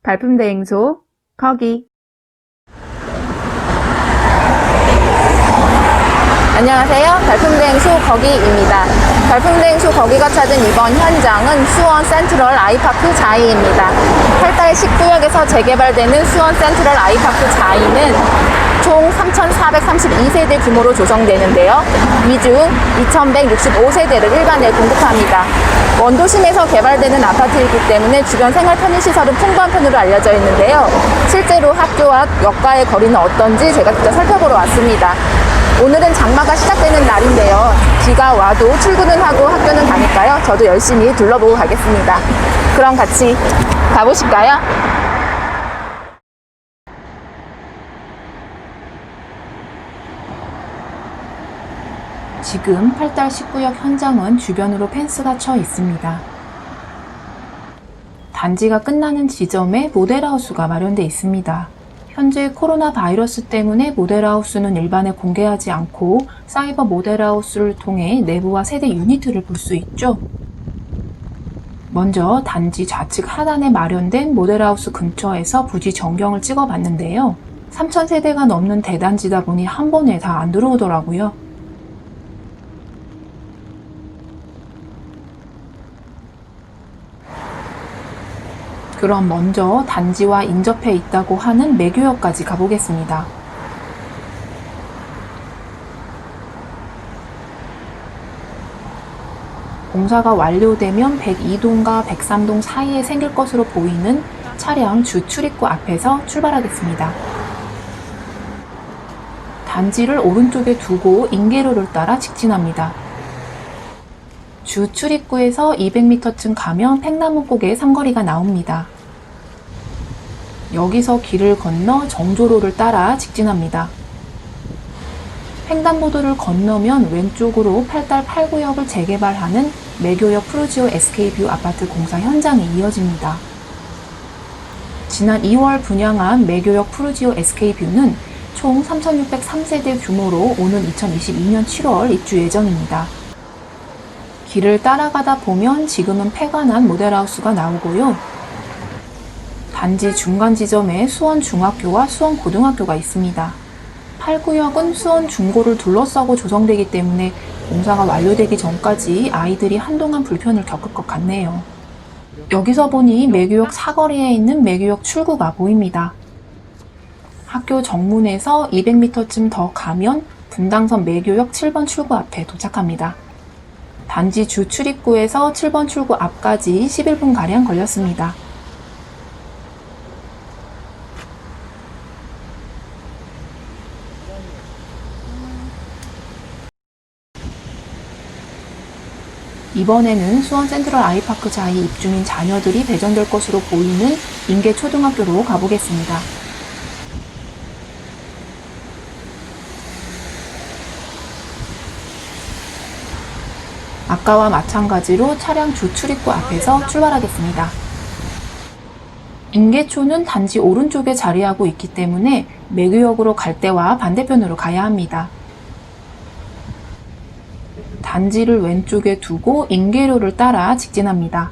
발품대행소 거기. 안녕하세요. 발품대행소 거기입니다. 발품대행소 거기가 찾은 이번 현장은 수원 센트럴 아이파크 자이입니다. 8달 19역에서 재개발되는 수원 센트럴 아이파크 자이는 총 3,432세대 규모로 조성되는데요. 이 중 2,165세대를 일반에 공급합니다. 원도심에서 개발되는 아파트이기 때문에 주변 생활 편의시설은 풍부한 편으로 알려져 있는데요. 실제로 학교와 역과의 거리는 어떤지 제가 직접 살펴보러 왔습니다. 오늘은 장마가 시작되는 날인데요. 비가 와도 출근은 하고 학교는 가니까요. 저도 열심히 둘러보고 가겠습니다. 그럼 같이 가보실까요? 지금 8달 19역 현장은 주변으로 펜스가 쳐 있습니다. 단지가 끝나는 지점에 모델하우스가 마련되어 있습니다. 현재 코로나 바이러스 때문에 모델하우스는 일반에 공개하지 않고 사이버 모델하우스를 통해 내부와 세대 유니트를 볼 수 있죠. 먼저 단지 좌측 하단에 마련된 모델하우스 근처에서 부지 전경을 찍어봤는데요. 3,000세대가 넘는 대단지다 보니 한 번에 다 안 들어오더라고요. 그럼 먼저 단지와 인접해 있다고 하는 매교역까지 가보겠습니다. 공사가 완료되면 102동과 103동 사이에 생길 것으로 보이는 차량 주 출입구 앞에서 출발하겠습니다. 단지를 오른쪽에 두고 인계로를 따라 직진합니다. 주 출입구에서 200m쯤 가면 팽나무곡의 삼거리가 나옵니다. 여기서 길을 건너 정조로를 따라 직진합니다. 횡단보도를 건너면 왼쪽으로 8달 8구역을 재개발하는 매교역 프루지오 SK뷰 아파트 공사 현장이 이어집니다. 지난 2월 분양한 매교역 프루지오 SK뷰는 총 3,603세대 규모로 오는 2022년 7월 입주 예정입니다. 길을 따라가다 보면 지금은 폐가 난 모델하우스가 나오고요. 단지 중간 지점에 수원중학교와 수원고등학교가 있습니다. 8구역은 수원중고를 둘러싸고 조성되기 때문에 공사가 완료되기 전까지 아이들이 한동안 불편을 겪을 것 같네요. 여기서 보니 매교역 사거리에 있는 매교역 출구가 보입니다. 학교 정문에서 200m쯤 더 가면 분당선 매교역 7번 출구 앞에 도착합니다. 단지 주 출입구에서 7번 출구 앞까지 11분가량 걸렸습니다. 이번에는 수원 센트럴 아이파크 자이 입주민 자녀들이 배정될 것으로 보이는 인계초등학교로 가보겠습니다. 아까와 마찬가지로 차량 주 출입구 앞에서 출발하겠습니다. 인계초는 단지 오른쪽에 자리하고 있기 때문에 매교역으로 갈 때와 반대편으로 가야 합니다. 단지를 왼쪽에 두고 인계로를 따라 직진합니다.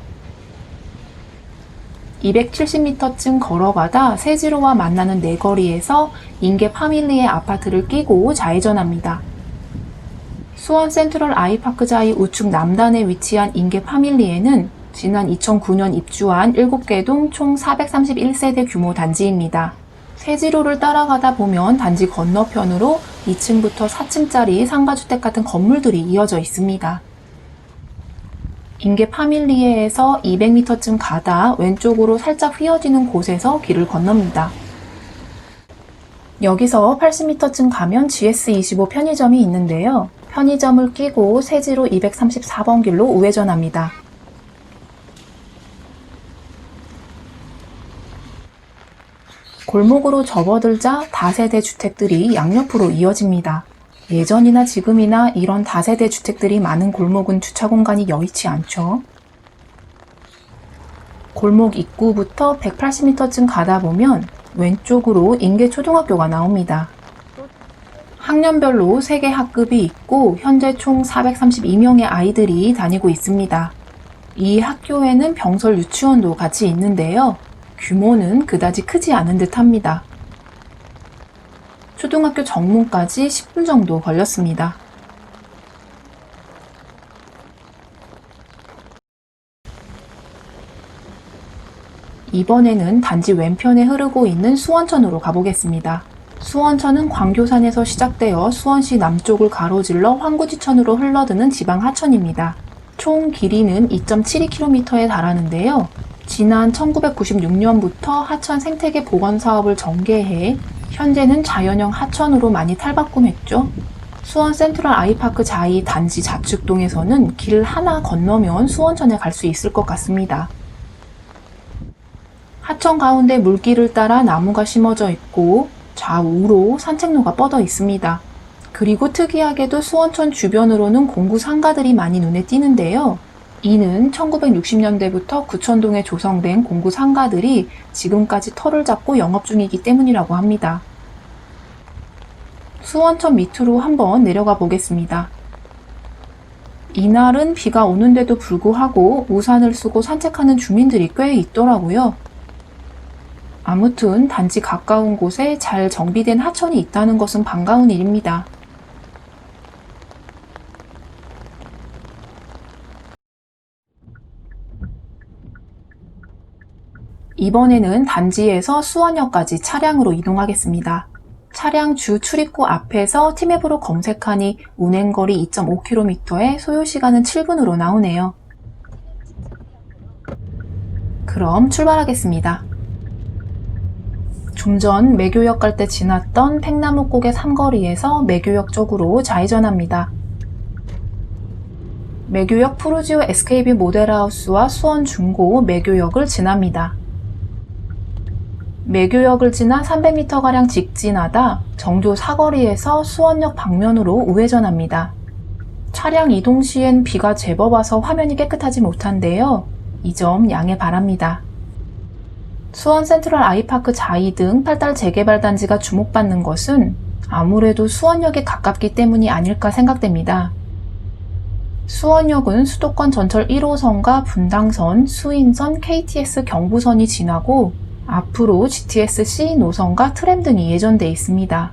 270m쯤 걸어가다 세지로와 만나는 내거리에서 인계 파밀리의 아파트를 끼고 좌회전합니다. 수원 센트럴 아이파크 자이 우측 남단에 위치한 인계 파밀리에는 지난 2009년 입주한 7개 동 총 431세대 규모 단지입니다. 세지로를 따라가다 보면 단지 건너편으로 2층부터 4층짜리 상가주택 같은 건물들이 이어져 있습니다. 인계 파밀리에에서 200m쯤 가다 왼쪽으로 살짝 휘어지는 곳에서 길을 건넙니다. 여기서 80m쯤 가면 GS25 편의점이 있는데요. 편의점을 끼고 세지로 234번 길로 우회전합니다. 골목으로 접어들자 다세대 주택들이 양옆으로 이어집니다. 예전이나 지금이나 이런 다세대 주택들이 많은 골목은 주차 공간이 여의치 않죠. 골목 입구부터 180m쯤 가다 보면 왼쪽으로 인계초등학교가 나옵니다. 학년별로 3개 학급이 있고 현재 총 432명의 아이들이 다니고 있습니다. 이 학교에는 병설 유치원도 같이 있는데요. 규모는 그다지 크지 않은 듯 합니다. 초등학교 정문까지 10분 정도 걸렸습니다. 이번에는 단지 왼편에 흐르고 있는 수원천으로 가보겠습니다. 수원천은 광교산에서 시작되어 수원시 남쪽을 가로질러 황구지천으로 흘러드는 지방 하천입니다. 총 길이는 2.72km에 달하는데요. 지난 1996년부터 하천 생태계 복원 사업을 전개해 현재는 자연형 하천으로 많이 탈바꿈했죠. 수원 센트럴 아이파크 자이 단지 좌측동에서는 길 하나 건너면 수원천에 갈 수 있을 것 같습니다. 하천 가운데 물길을 따라 나무가 심어져 있고 좌우로 산책로가 뻗어 있습니다. 그리고 특이하게도 수원천 주변으로는 공구 상가들이 많이 눈에 띄는데요. 이는 1960년대부터 구천동에 조성된 공구 상가들이 지금까지 터를 잡고 영업 중이기 때문이라고 합니다. 수원천 밑으로 한번 내려가 보겠습니다. 이날은 비가 오는데도 불구하고 우산을 쓰고 산책하는 주민들이 꽤 있더라고요. 아무튼 단지 가까운 곳에 잘 정비된 하천이 있다는 것은 반가운 일입니다. 이번에는 단지에서 수원역까지 차량으로 이동하겠습니다. 차량 주 출입구 앞에서 티맵으로 검색하니 운행거리 2.5km에 소요시간은 7분으로 나오네요. 그럼 출발하겠습니다. 좀 전 매교역 갈 때 지났던 팽나무고개 삼거리에서 매교역 쪽으로 좌회전합니다. 매교역 푸르지오 SK뷰 모델하우스와 수원 중고 매교역을 지납니다. 매교역을 지나 300m가량 직진하다 정조 사거리에서 수원역 방면으로 우회전합니다. 차량 이동 시엔 비가 제법 와서 화면이 깨끗하지 못한데요. 이 점 양해 바랍니다. 수원 센트럴 아이파크 자이 등 8달 재개발 단지가 주목받는 것은 아무래도 수원역에 가깝기 때문이 아닐까 생각됩니다. 수원역은 수도권 전철 1호선과 분당선, 수인선, KTX 경부선이 지나고 앞으로 GTX-C 노선과 트램 등이 예정돼 있습니다.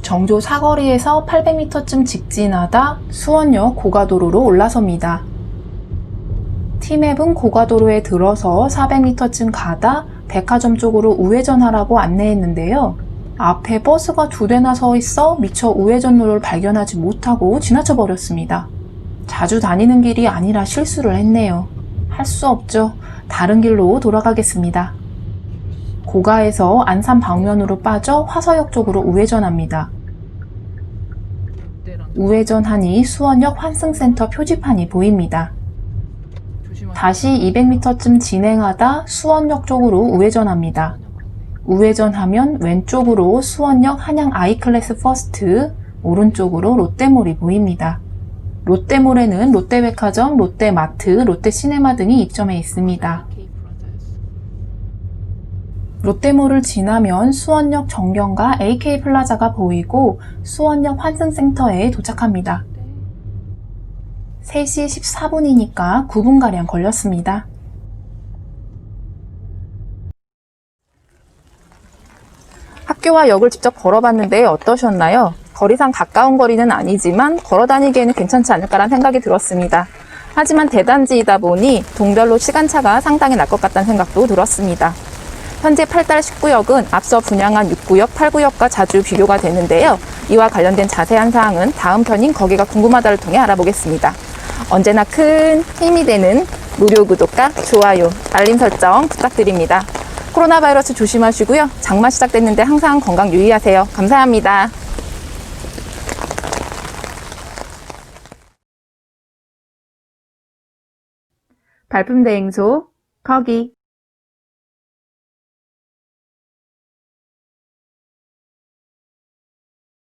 정조 사거리에서 800m쯤 직진하다 수원역 고가도로로 올라섭니다. 티맵은 고가도로에 들어서 400m쯤 가다 백화점 쪽으로 우회전하라고 안내했는데요. 앞에 버스가 2대나 서 있어 미처 우회전로를 발견하지 못하고 지나쳐 버렸습니다. 자주 다니는 길이 아니라 실수를 했네요. 할 수 없죠. 다른 길로 돌아가겠습니다. 고가에서 안산 방면으로 빠져 화서역 쪽으로 우회전합니다. 우회전하니 수원역 환승센터 표지판이 보입니다. 다시 200m쯤 진행하다 수원역 쪽으로 우회전합니다. 우회전하면 왼쪽으로 수원역 한양 아이클래스 퍼스트, 오른쪽으로 롯데몰이 보입니다. 롯데몰에는 롯데백화점, 롯데마트, 롯데시네마 등이 입점해 있습니다. 롯데몰을 지나면 수원역 정경과 AK플라자가 보이고 수원역 환승센터에 도착합니다. 3시 14분이니까 9분가량 걸렸습니다. 학교와 역을 직접 걸어봤는데 어떠셨나요? 거리상 가까운 거리는 아니지만 걸어다니기에는 괜찮지 않을까라는 생각이 들었습니다. 하지만 대단지이다 보니 동별로 시간차가 상당히 날 것 같다는 생각도 들었습니다. 현재 8달 19역은 앞서 분양한 6구역, 8구역과 자주 비교가 되는데요. 이와 관련된 자세한 사항은 다음 편인 거기가 궁금하다를 통해 알아보겠습니다. 언제나 큰 힘이 되는 무료 구독과 좋아요, 알림 설정 부탁드립니다. 코로나 바이러스 조심하시고요. 장마 시작됐는데 항상 건강 유의하세요. 감사합니다. 발품대행소 거기